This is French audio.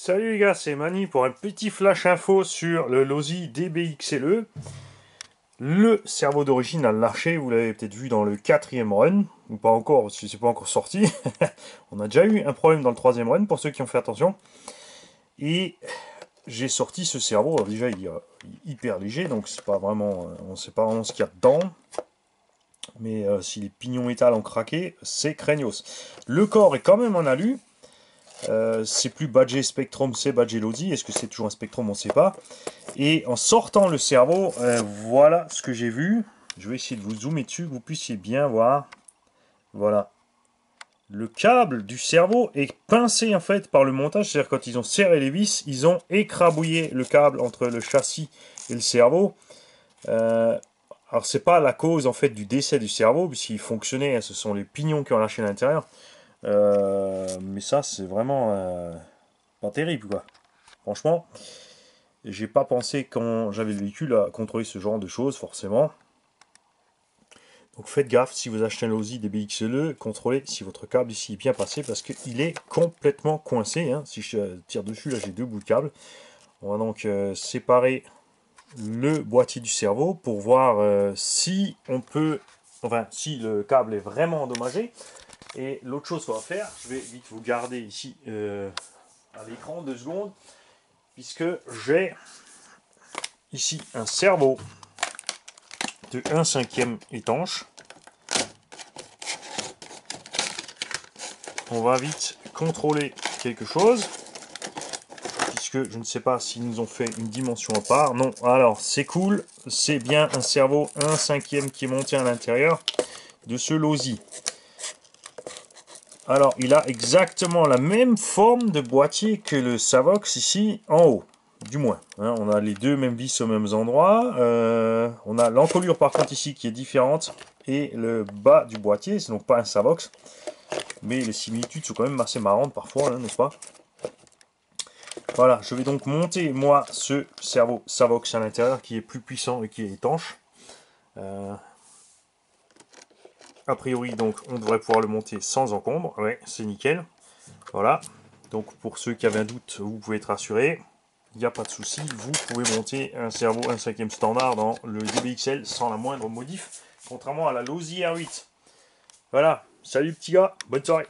Salut les gars, c'est Mani pour un petit flash info sur le Losi DBXLE. Le cerveau d'origine a lâché, vous l'avez peut-être vu dans le 4e run, ou pas encore, parce que c'est pas encore sorti. On a déjà eu un problème dans le 3e run, pour ceux qui ont fait attention. Et j'ai sorti ce cerveau, alors déjà il est hyper léger, donc c'est pas vraiment, on sait pas vraiment ce qu'il y a dedans. Mais si les pignons métal ont craqué, c'est craignos. Le corps est quand même en alu. C'est plus badgé Spectrum, c'est badgé Losi. Est-ce que c'est toujours un Spectrum? On ne sait pas. Et en sortant le cerveau, voilà ce que j'ai vu. Je vais essayer de vous zoomer dessus, que vous puissiez bien voir. Voilà. Le câble du cerveau est pincé en fait par le montage. C'est-à-dire quand ils ont serré les vis, ils ont écrabouillé le câble entre le châssis et le cerveau. Alors c'est pas la cause en fait du décès du cerveau, puisqu'il fonctionnait, hein, ce sont les pignons qui ont lâché à l'intérieur. Mais ça c'est vraiment pas terrible quoi. Franchement, j'ai pas pensé quand j'avais le véhicule à contrôler ce genre de choses forcément. Donc faites gaffe, si vous achetez un Losi DBXLE, contrôlez si votre câble ici est bien passé parce qu'il est complètement coincé. Hein. Si je tire dessus, là j'ai deux bouts de câble. On va donc séparer le boîtier du cerveau pour voir si on peut, enfin si le câble est vraiment endommagé. Et l'autre chose qu'on va faire, je vais vite vous garder ici à l'écran 2 secondes, puisque j'ai ici un cerveau de 1/5 étanche. On va vite contrôler quelque chose, puisque je ne sais pas s'ils nous ont fait une dimension à part. Non, alors c'est cool, c'est bien un cerveau 1/5 qui est monté à l'intérieur de ce Losi. Alors il a exactement la même forme de boîtier que le Savox ici en haut. Du moins, hein, on a les deux mêmes vis aux mêmes endroits. On a l'encolure par contre ici qui est différente. Et le bas du boîtier, c'est donc pas un Savox. Mais les similitudes sont quand même assez marrantes parfois, hein, n'est-ce pas? Voilà, je vais donc monter moi ce cerveau Savox à l'intérieur qui est plus puissant et qui est étanche. A priori donc on devrait pouvoir le monter sans encombre. Ouais, c'est nickel. Voilà. Donc pour ceux qui avaient un doute, vous pouvez être rassurés. Il n'y a pas de souci, vous pouvez monter un cerveau 1/5 standard dans le DBXL sans la moindre modif, contrairement à la Losi R8. Voilà, salut petit gars, bonne soirée.